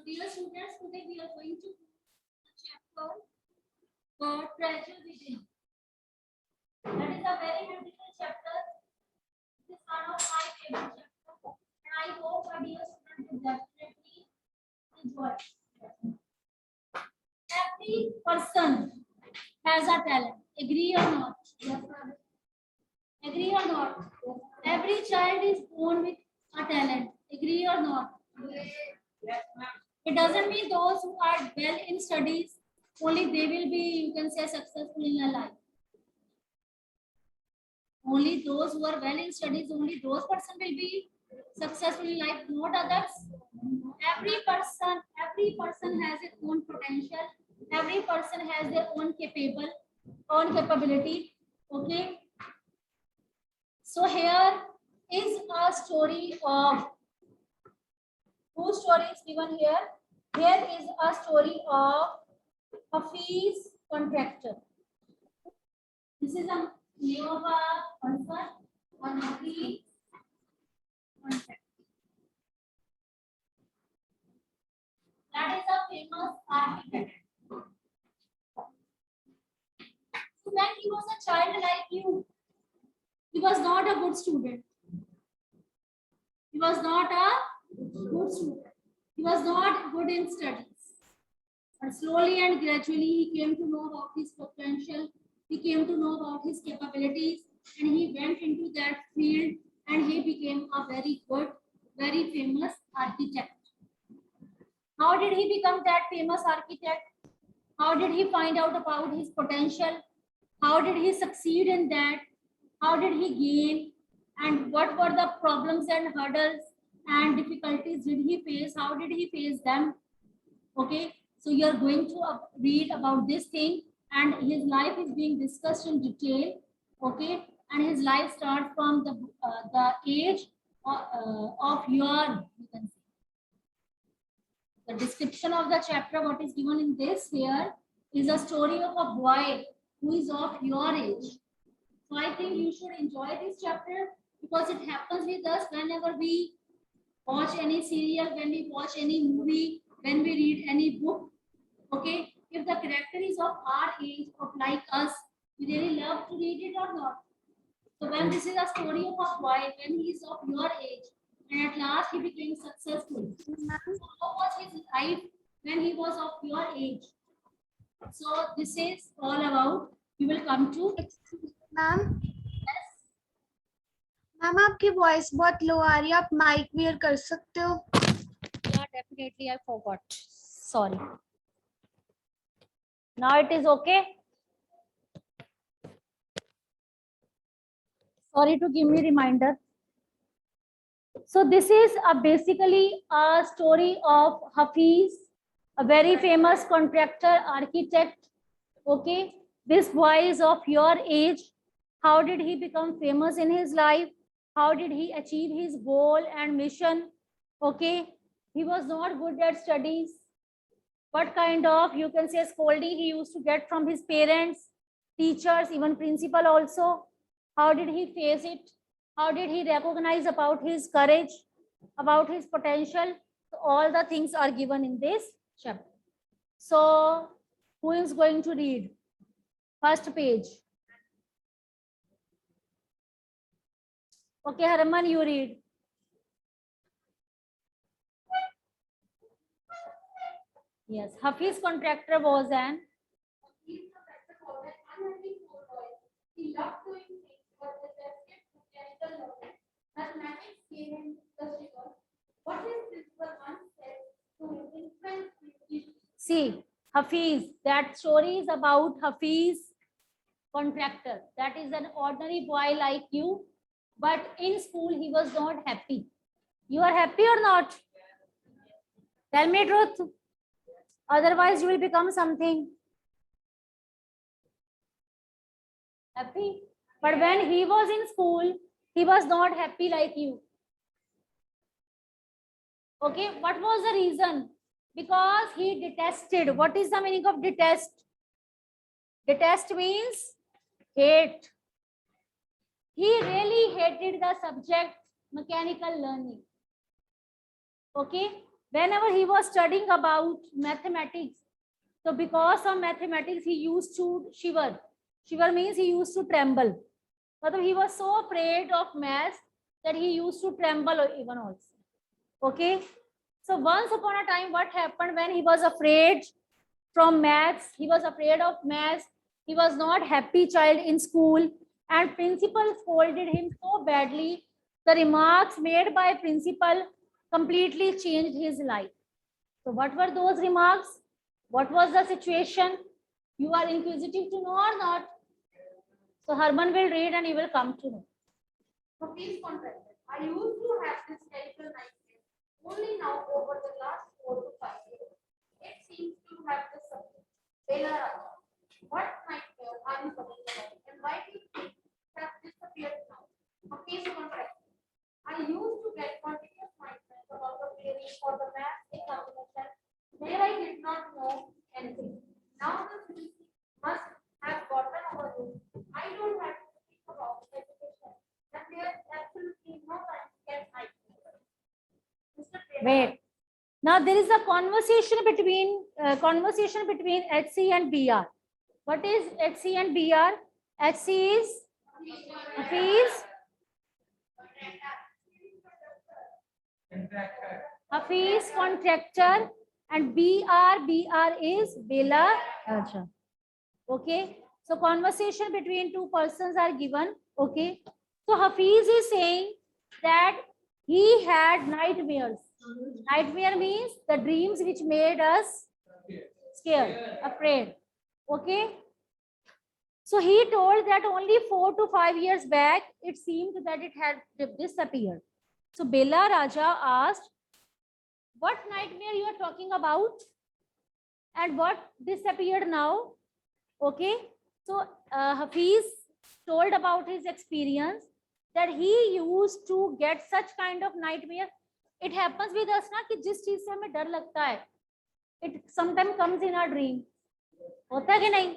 dear students, today we are going to do a chapter called Treasure Within. That is a very beautiful chapter. It is one of my favorite chapters, and I hope our dear students will definitely enjoy it. Every person has a talent. Agree or not? Yes, sir. Agree or not? Every child is born with a talent. Agree or not? Yes, ma'am. It doesn't mean those who are well in studies only they will be, you can say, successful in their life. Only those who are well in studies, only those person will be successful in life, not others. Every person has its own potential. Every person has their own capability. Okay. So here is a story of whose story is given here. Here is a story of Hafiz contractor. This is a name of a person, Hafiz contractor. That is a famous architect. So when he was a child like you, he was not a good student. He was not a good student. He was not good in studies. But slowly and gradually he came to know about his potential. He came to know about his capabilities, and he went into that field, and he became a very good, very famous architect. How did he become that famous architect? How did he find out about his potential? How did he succeed in that? How did he gain? And what were the problems and hurdles and difficulties did he face? How did he face them? Okay, so you are going to read about this thing, and his life is being discussed in detail. Okay, and his life starts from the age of your, you can say, the description of the chapter. What is given in this here is a story of a boy who is of your age. So I think you should enjoy this chapter because it happens with us whenever we watch any serial, when we watch any movie, when we read any book. Okay, if the character is of our age, of like us, we really love to read it or not. So when this is a story of a boy, when he is of your age, and at last he became successful. So how was his life when he was of your age? So this is all about. We will come to. Ma'am Yes. Ma'am आपकी voice बहुत लो आ रही है, आप mic where कर सकते हो? Yeah, definitely. I forgot. Sorry. Now it is okay. Sorry to give me reminder. So this is basically a story of Hafiz, a very famous contractor, architect. Okay, this boy is of your age. How did he become famous in his life? How did he achieve his goal and mission? Okay, he was not good at studies. What kind of, you can say, scolding he used to get from his parents, teachers, even principal also? How did he face it? How did he recognize about his courage, about his potential? So all the things are given in this chapter. So who is going to read? First page. Okay, Harman, you read. Yes, Hafiz contractor was an. He loved doing things, but detested mechanical knowledge. Mathematics gave him the figure. What his principal once said to influence his. See, Hafiz, that story is about Hafiz contractor. That is an ordinary boy like you, but in school he was not happy. You are happy or not? Tell me truth. Otherwise, you will become something. Happy. But when he was in school, he was not happy like you. Okay, what was the reason? Because he detested. What is the meaning of detest? Detest means hate. He really hated the subject mechanical learning. Okay, whenever he was studying about mathematics, so because of mathematics, he used to shiver. Shiver means he used to tremble. But he was so afraid of maths that he used to tremble even also. Okay. So once upon a time, what happened when he was afraid from maths? He was afraid of maths. He was not happy child in school, and principal scolded him so badly. The remarks made by principal completely changed his life. So what were those remarks? What was the situation? You are inquisitive to know or not? So Harman will read and you will come to know. So please contract. I used to have this terrible nightmare. Only now, over the last 4 to 5 years, it seems to have disappeared. Bela Raja, what nightmare are you talking about? And why do you think it has disappeared now? So please contract. I used to get continuous nightmares about the theory for the math examination where I did not know anything. Now the theory must have gotten over it. I don't have to think about education. And there's absolutely no time to get nightmares. Mr. Taylor, Wait. Now there is a conversation between HC and BR. What is HC and BR? HC is Hafiz contractor, and BR is Bela Raja. Okay. So conversation between two persons are given. Okay. So Hafiz is saying that he had nightmares. Nightmare means the dreams which made us scared, afraid. Okay. So he told that only 4 to 5 years back, it seemed that it had disappeared. So Bela Raja asked, what nightmare you are talking about? And what disappeared now? Okay. So Hafiz told about his experience that he used to get such kind of nightmare. It happens with us ना कि जिस चीज से हमें डर लगता है, it sometimes comes in our dream. होता है कि नहीं?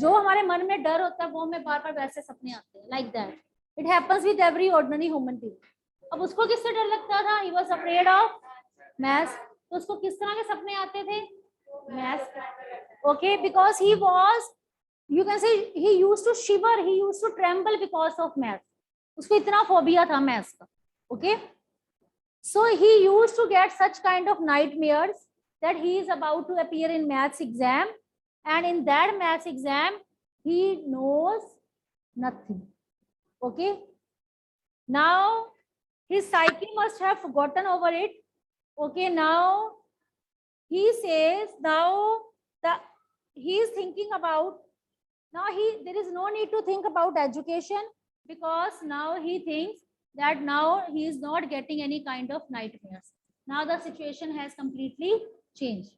जो हमारे मन में डर होता है वो हमें बार बार वैसे सपने आते हैं, like that. It happens with every ordinary human being. अब उसको किससे डर लगता था? He was afraid of maths. तो उसको किस तरह के सपने आते थे? Maths. Okay, because he was, you can say, he used to shiver, he used to tremble because of maths. उसको इतना phobia था maths का. Okay. So he used to get such kind of nightmares that he is about to appear in maths exam, and in that maths exam he knows nothing. Okay. Now his psyche must have forgotten over it. Okay. Now he says, now he is thinking about, now there is no need to think about education, because now he thinks that now he is not getting any kind of nightmares. Now the situation has completely changed.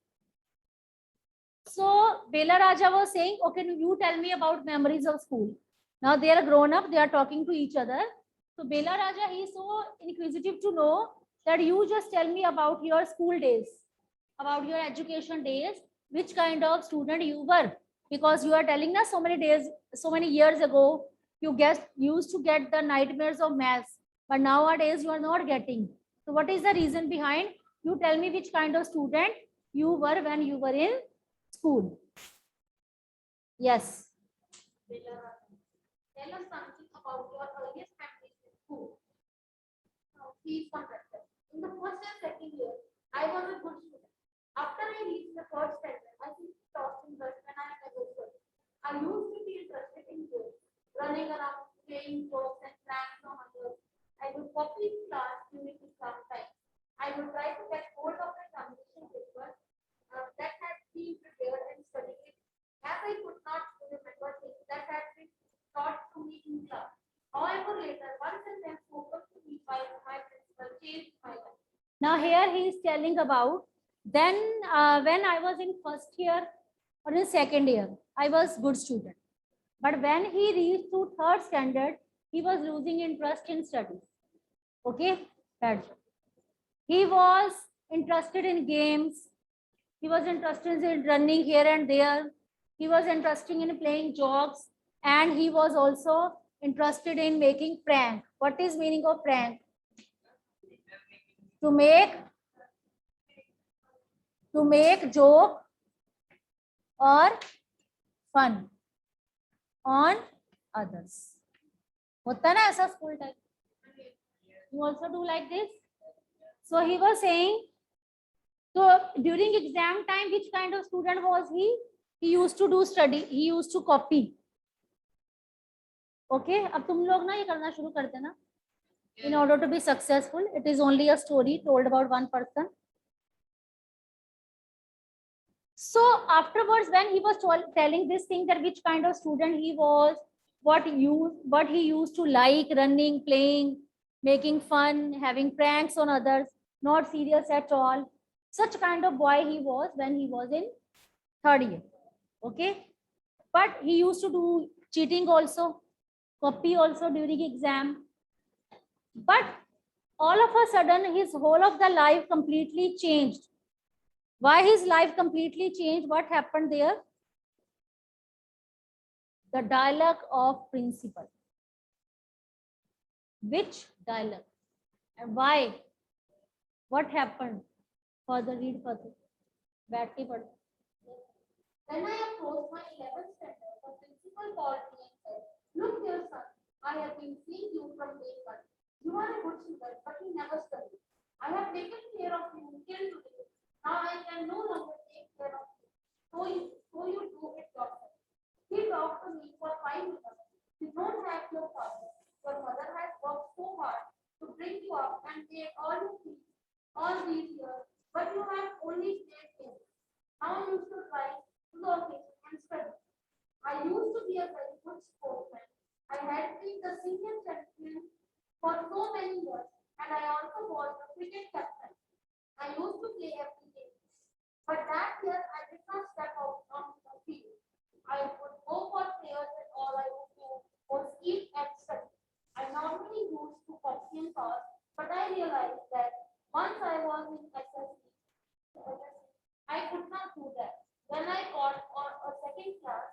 So Bela Raja was saying, okay, you tell me about memories of school. Now they are grown up, they are talking to each other. So Bela Raja, he is so inquisitive to know that you just tell me about your school days, about your education days, which kind of student you were, because you are telling us so many days, so many years ago, you used to get the nightmares of maths, but nowadays you are not getting. So what is the reason behind? You tell me which kind of student you were when you were in school. Yes. Bela Raja, tell us something about your earliest memories in school. Now, please contract. In the first and second year, I was a good student. After I reached the third standard, I used to talk in Dutch when I was a good. I used to be interested in games, running around, playing jokes and pranks on others. I would copy class during exam time. I would try to get hold of the examination paper that had been prepared and studied it, as I could not remember things that had been taught to me in class. However, later, one sentence spoken to me by my principal changed my life. Now here he is telling about, then when I was in first year or in second year, I was good student. But when he reached to third standard, he was losing interest in studies. Okay, that's it. He was interested in games. He was interested in running here and there. He was interested in playing jokes, and he was also interested in making prank. What is meaning of prank? To make to make joke or fun on others. होता है ना ऐसा school time? You also do like this? So he was saying, so during exam time, which kind of student was he? He used to do study, he used to copy. Okay, अब तुम लोग ना ये करना शुरू कर देना. In order to be successful, it is only a story told about one person. So afterwards, when he was telling this thing, that which kind of student he was, what he used to like, running, playing, making fun, having pranks on others, not serious at all. Such kind of boy he was when he was in third year. Okay, but he used to do cheating also, copy also during exam. But all of a sudden, his whole of the life completely changed. Why his life completely changed? What happened there? The dialogue of principle. Which dialogue? And why? What happened? Further, read further. Battery further. When I approached my 11th standard, the principal called me and said, "Look here, son, I have been seeing you from day one. You are a good student, but you never study. I have taken care of you till today. Now I can no longer take care of you. So you do it yourself." He talked to me for 5 minutes. "You don't have your father. Your mother has worked so hard to bring you up and take all you need all these years, but you have only played games. Now you should rise to the occasion and study. I used to be a very good sportsman. I had been the senior champion for so many years, and I also was the cricket captain. I used to play every day. But that year, I did not step out onto the field. I would go for prayers, and all I would do was eat and study. I normally used to copy and pass, but I realized that once I was in SSC, I could not do that. When I got on a second class,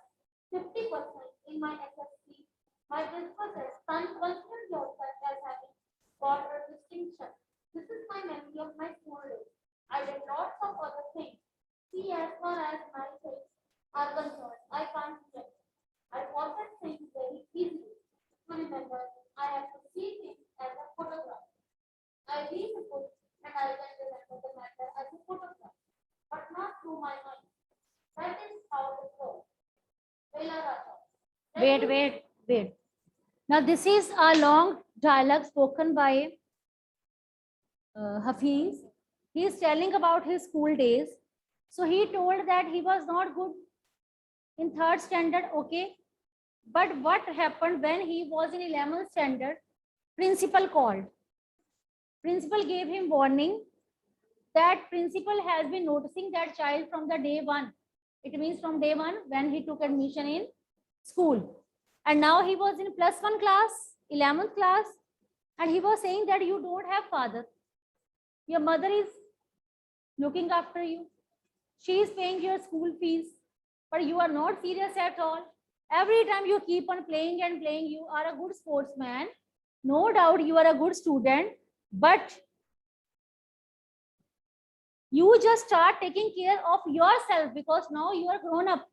50% in my SSC, my principal said, "Son, consider yourself as having got a distinction. This is my memory of my school days. I did lots of other things. See, as far as my things are concerned, I can't remember. I forget things very easily. To remember, I have to see things as a photograph. I read the book and I can remember the matter as a photograph, but not through my mind. That is how it goes." Bela Raja. Wait. Now this is a long dialogue spoken by Hafiz. He is telling about his school days. So he told that he was not good in third standard, okay. But what happened when he was in 11th standard? Principal called. Principal gave him warning that principal has been noticing that child from the day one. It means from day one when he took admission in school. And now he was in +1 class, 11th class, and he was saying that you don't have father. Your mother is looking after you. She is paying your school fees, but you are not serious at all. Every time you keep on playing and playing, you are a good sportsman. No doubt you are a good student, but you just start taking care of yourself because now you are grown up.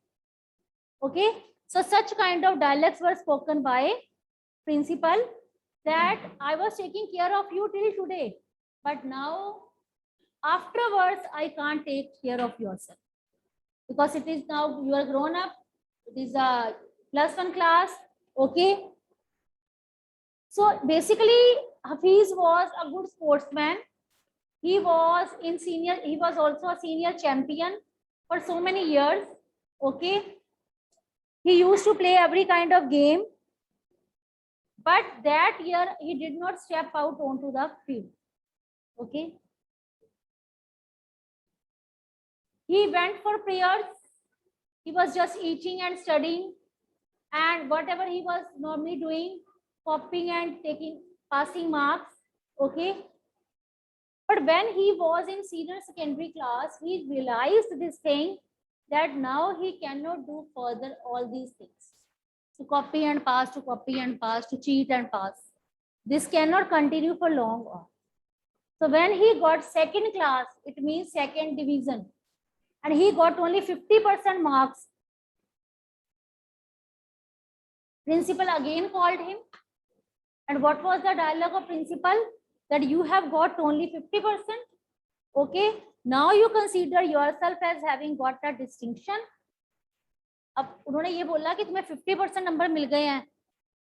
Okay, so such kind of dialects were spoken by principal, that I was taking care of you till today, but now afterwards I can't take care of yourself because it is now you are grown up. It is a +1 class. Okay, so basically Hafiz was a good sportsman. He was also a senior champion for so many years. Okay, he used to play every kind of game, but that year he did not step out onto the field. Okay, he went for prayers. He was just eating and studying, and whatever he was normally doing, copying and passing marks. Okay, but when he was in senior secondary class, he realized this thing, that now he cannot do further all these things. To copy and pass, to copy and pass, to cheat and pass. This cannot continue for long on. So when he got second class, it means second division. and he got only 50% marks. Principal again called him. And what was the dialogue of principal? That you have got only 50%. Okay, now you consider yourself as having got a distinction. अब उन्होंने ये बोला कि तुम्हें 50% number मिल गए हैं.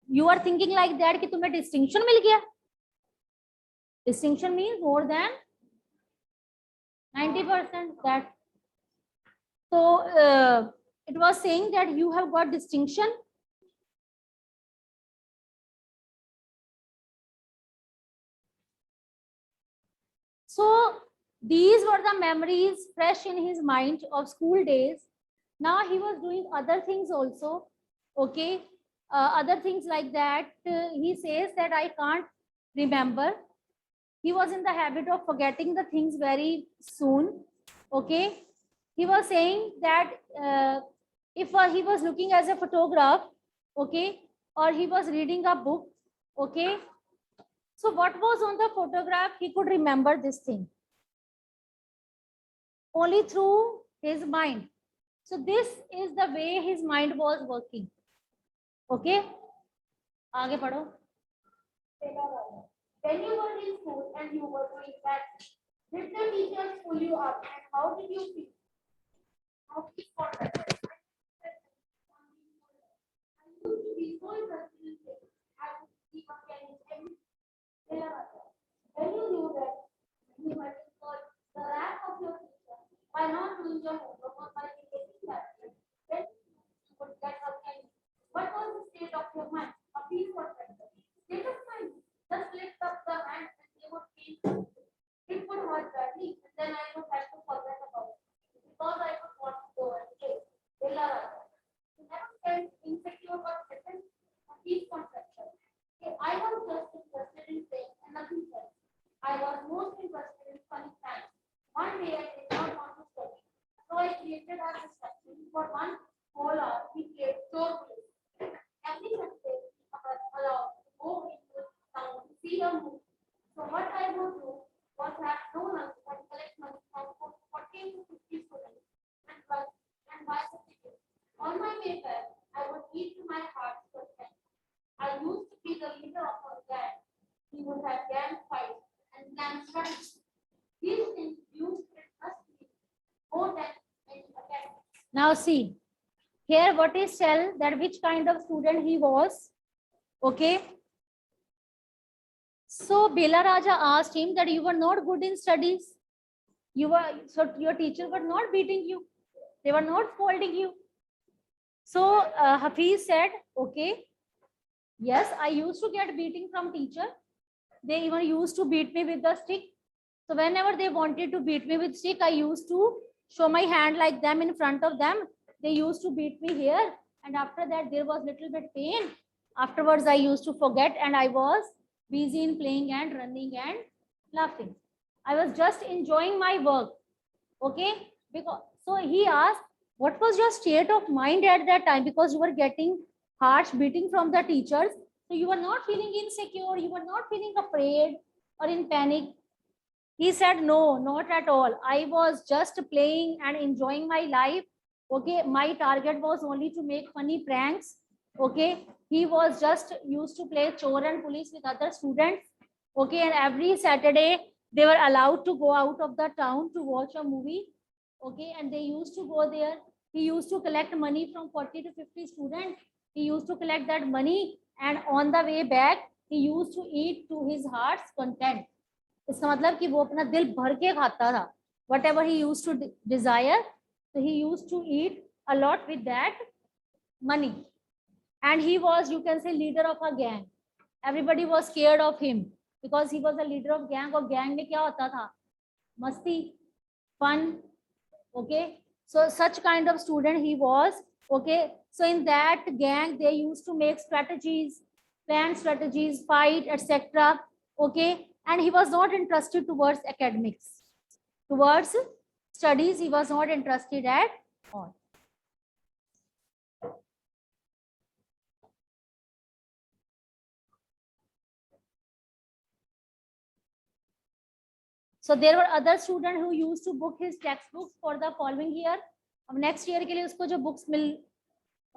You are thinking like that कि तुम्हें distinction मिल गया. Distinction means more than 90%. That so it was saying that you have got distinction. So these were the memories fresh in his mind of school days. Now he was doing other things also. Okay, other things like that. He says that I can't remember. He was in the habit of forgetting the things very soon. Okay, he was saying that if he was looking as a photograph, okay, or he was reading a book, okay, so what was on the photograph, he could remember this thing only through his mind. So this is the way his mind was working. Okay, आगे पढ़ो. When you were in school and you were doing that, did the teachers pull you up and how did you feel? How did you feel? I used to be so interested in things. I would keep on getting everything. When you knew that you had incurred the wrath of your teacher by not doing your homework or by neglecting that, then you would get up and what was the state of your mind? A peaceful state of mind. Just lift up the hand and they would feel it would hurt badly, and then I would have to forget about it because I would want to go and play. You never felt insecure or threatened. A peace conception. I was just interested in playing and nothing else. I was most interested in funny times. One day I did not want to study, so I created a distraction. For one whole hour, we played short plays. Every Sunday, we were allowed to go into town to see a movie. So what I would do was have no lunch and collect money from 40 to 50 students and buy the ticket. On my way back, I would eat to my heart's content. I used to be the leader of our gang. We would have gang fights and gang strategies. These things used to trust me more than any academy. Now see, here what is tell that which kind of student he was. Okay. So Bela Raja asked him that you were not good in studies. So your teachers were not beating you. They were not scolding you. So Hafiz said, okay, yes, I used to get beating from teacher. They even used to beat me with the stick. So whenever they wanted to beat me with stick, I used to show my hand like them in front of them. They used to beat me here. And after that, there was little bit pain. Afterwards, I used to forget and I was busy in playing and running and laughing. I was just enjoying my work. Okay. Because so he asked, what was your state of mind at that time? Because you were getting harsh beating from the teachers. So you were not feeling insecure. You were not feeling afraid or in panic. He said, no, not at all. I was just playing and enjoying my life. Okay. My target was only to make funny pranks. Okay. He was just used to play chore and police with other students. Okay. And every Saturday, they were allowed to go out of the town to watch a movie. Okay. And they used to go there. He used to collect money from 40 to 50 students. He used to collect that money. And on the way back, he used to eat to his heart's content. इसका मतलब कि वो अपना दिल भर के खाता था. Whatever he used to desire, so he used to eat a lot with that money. And he was, you can say, leader of a gang. Everybody was scared of him because he was a leader of gang. और gang में क्या होता था? मस्ती, fun. Okay, so such kind of student he was. Okay, so in that gang they used to make strategies, plan strategies, fight, etc. Okay, and he was not interested towards academics. Towards studies, he was not interested at all. So there were other students who used to book his textbooks for the following year. अब next year के लिए उसको जो books मिल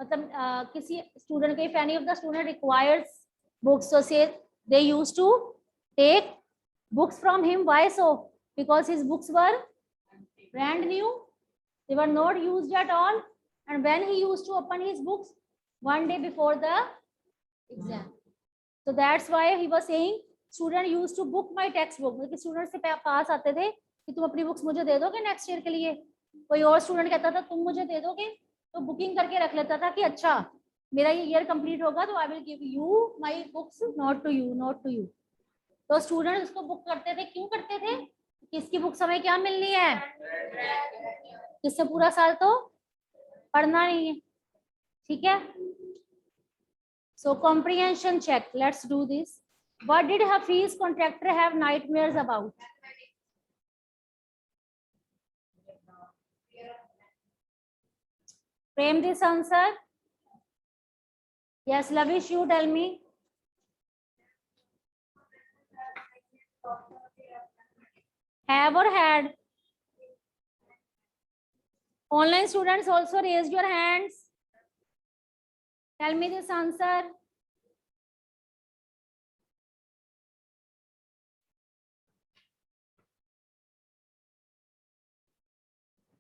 मतलब किसी student के, if any of the student requires books, so say they used to take books from him. Why so? Because his books were brand new, they were not used at all, and when he used to open his books one day before the exam, so that's why he was saying student used to book my textbook. मतलब student से पास आते थे कि तुम अपनी books मुझे दे दोगे next year के लिए, कोई और स्टूडेंट कहता था तुम मुझे दे दोगे, तो बुकिंग करके रख लेता था कि अच्छा मेरा ये ईयर कंप्लीट होगा तो I will give you my books, not to you, not to you. तो स्टूडेंट उसको बुक करते थे. क्यों करते थे? किसकी बुक्स हमें क्या मिलनी है, जिससे पूरा साल तो पढ़ना नहीं है. ठीक है. So comprehension check. Let's do this. What did Hafiz contractor have nightmares about? Frame this answer. Yes, Lavish, you tell me. Have or had? Online students also raise your hands. Tell me this answer.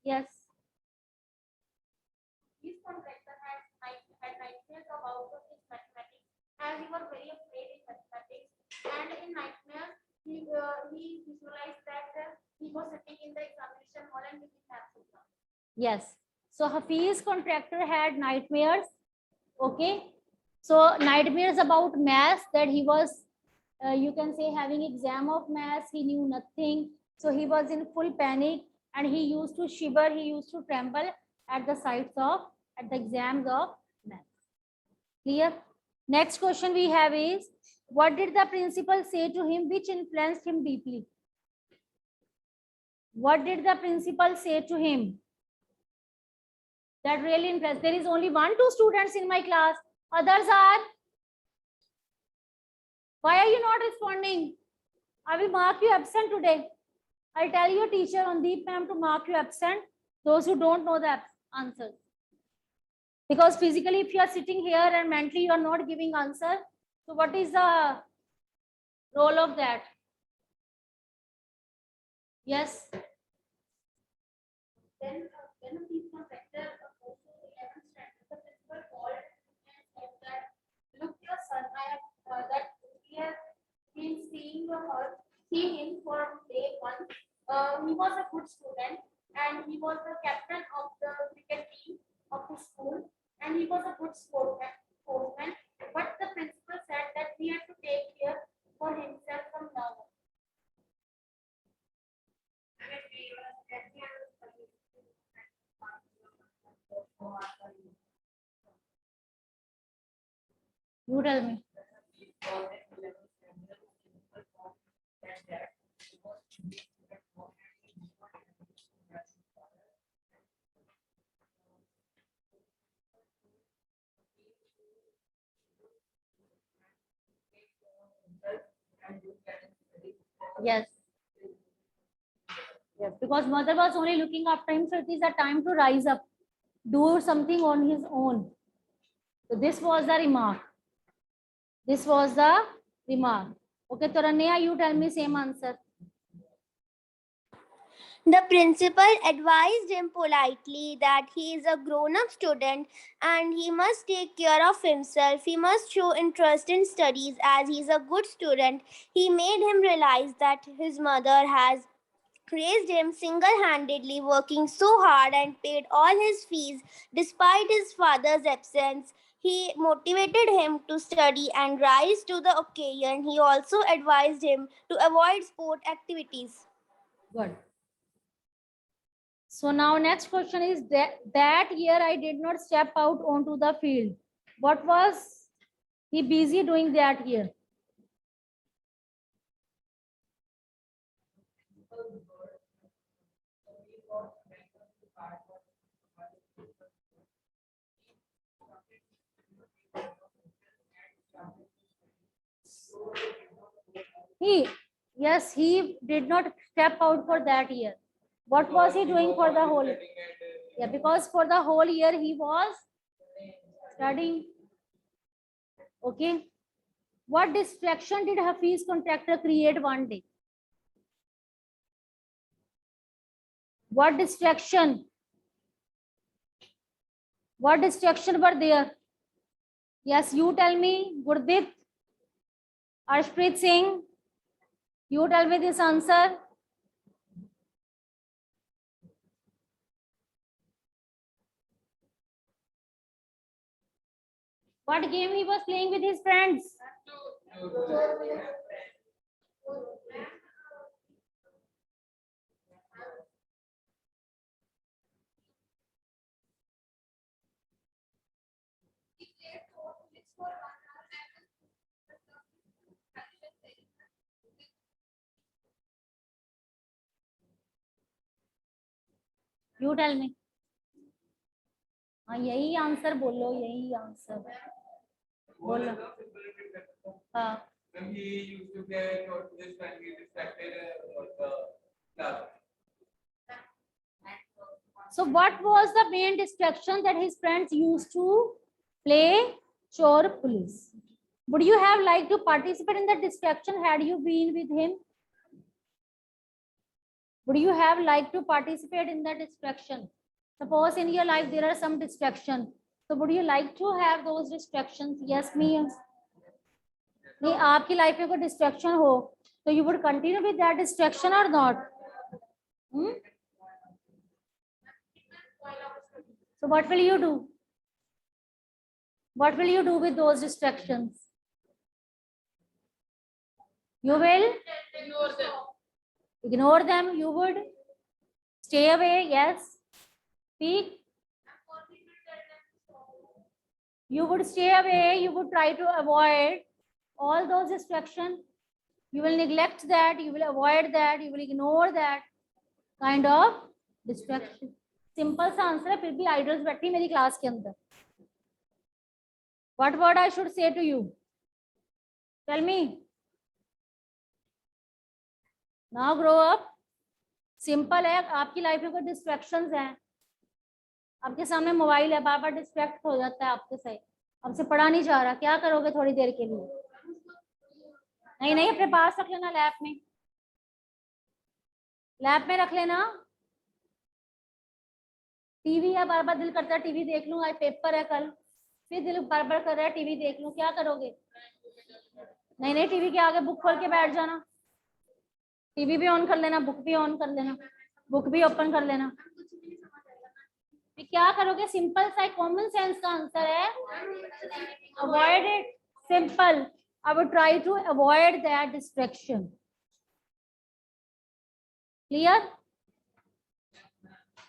Yes. His contractor had nightmares about his mathematics, and he was very afraid in mathematics. And in nightmares, he visualized that he was sitting in the examination hall and giving maths exam. Yes. So Hafiz contractor had nightmares. Okay. So nightmares about maths, that he was, you can say, having exam of maths. He knew nothing. So he was in full panic and he used to shiver. He used to tremble at the exams of maths. Clear? Next question we have is, what did the principal say to him which influenced him deeply? What did the principal say to him that really impressed? There is only 1-2 students in my class. Others are. Why are you not responding? I will mark you absent today. I'll tell your teacher on Deep ma'am to mark you absent, those who don't know the answers. Because physically, if you are sitting here and mentally you are not giving answer, so what is the role of that? Yes. Then his contractor goes to 11th standard, the principal called and said that, look, your son, I have that we have been seeing him for day one. He was a good student and he was the captain of the cricket team of the school, and he was a good sportsman. But the principal said that he had to take care for himself from now on. You tell me. Yes. Yes, because mother was only looking after him, so it is a time to rise up, do something on his own. So this was the remark. This was the remark. Okay, Taranya, you tell me same answer. The principal advised him politely that he is a grown-up student and he must take care of himself. He must show interest in studies as he is a good student. He made him realize that his mother has raised him single-handedly, working so hard and paid all his fees despite his father's absence. He motivated him to study and rise to the occasion. He also advised him to avoid sport activities. Good. So now next question is that year I did not step out onto the field. What was he busy doing that year? Yes, he did not step out for that year. What was he doing for the whole? Yeah, because for the whole year he was studying. Okay. What distraction did Hafiz contractor create one day? What distraction? What distraction were there? Yes, you tell me, Gurdit, Arshpreet Singh, you tell me this answer. What game he was playing with his friends? You tell me. हाँ यही answer बोलो, यही answer बोलो. हाँ. When he used to play or this when he distracted the class. So what was the main distraction that his friends used to play chore police? Would you have liked to participate in the distraction had you been with him? Would you have liked to participate in the distraction? Suppose in your life there are some distraction. So would you like to have those distractions? Yes, me. नहीं आपकी life में कोई distraction हो तो you would continue with that distraction or not? So what will you do? What will you do with those distractions? You will ignore them. You would stay away. Yes. Speak. You would stay away. You would try to avoid all those distractions. You will neglect that. You will avoid that. You will ignore that kind of distraction. Simple सा answer है, फिर भी idols बैठी मेरी class के अंदर. What word I should say to you? Tell me. Now grow up. Simple है, आपकी लाइफ में कोई डिस्ट्रैक्शंस हैं, आपके सामने मोबाइल है, बार बार डिस्ट्रैक्ट हो जाता है आपके से, आपसे पढ़ा नहीं जा रहा, क्या करोगे थोड़ी देर के लिए? नहीं नहीं, अपने पास रख लेना, लैब में रख लेना. टीवी है, बार बार दिल करता है टीवी देख लूं, आज पेपर है कल, फिर दिल बार बार कर रहा है टीवी देख लूं, क्या करोगे? नहीं नहीं, टीवी के आगे बुक खोल के बैठ जाना, टीवी भी ऑन कर लेना, बुक भी ऑन कर लेना, बुक भी ओपन कर लेना. फिर क्या करोगे? सिंपल सा कॉमन सेंस का आंसर है, avoid it. Simple, I would try to avoid that distraction. Clear?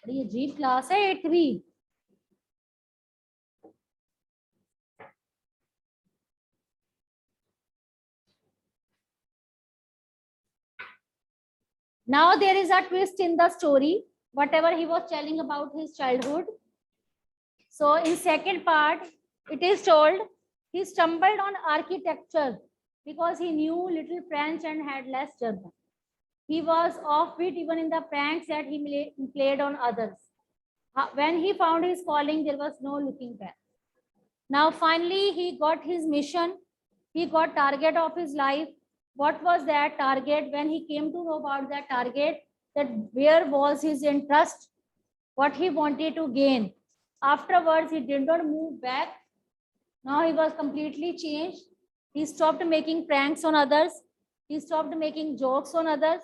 बड़ी अजीब क्लास है 8वीं. Now there is a twist in the story, whatever he was telling about his childhood. So in second part, it is told he stumbled on architecture because he knew little French and had less German. He was offbeat even in the pranks that he played on others. When he found his calling, there was no looking back. Now finally he got his mission. He got target of his life. What was that target? When he came to know about that target, that where was his interest, what he wanted to gain. Afterwards, he did not move back. Now he was completely changed. He stopped making pranks on others. He stopped making jokes on others.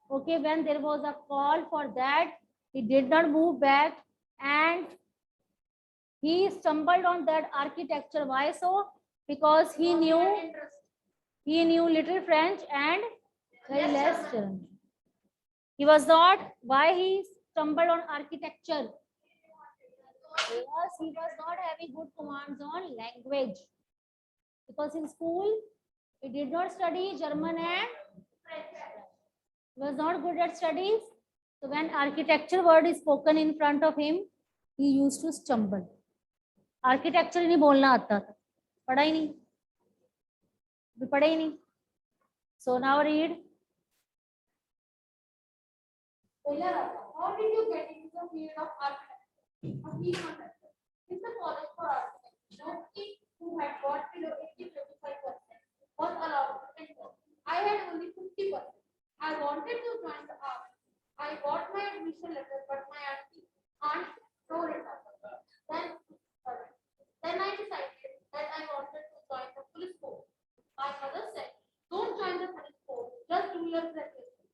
Okay, when there was a call for that, he did not move back and he stumbled on that architecture. Why so? Because he knew little French and very less German. He was not, why he stumbled on architecture? Because he was not having good commands on language. Because in school, he did not study German and French. He was not good at studies. So when architecture word is spoken in front of him, he used to stumble. Architecture नहीं बोलना आता था, पढ़ा ही नहीं. So now read. How did you get into the field of architecture? A field contractor. In the college for architecture, nobody who had got below 80-85% was allowed to enter. I had only 50%. I wanted to join the army. I got my admission letter, but my aunt tore it up. Then I decided that I wanted to join the police force. My mother said, "Don't join the police force, just do your graduation."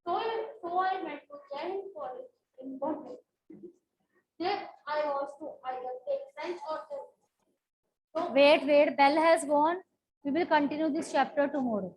So I went to Jai Hind College in Bombay. There I was to either take French or German. Wait, bell has gone. We will continue this chapter tomorrow.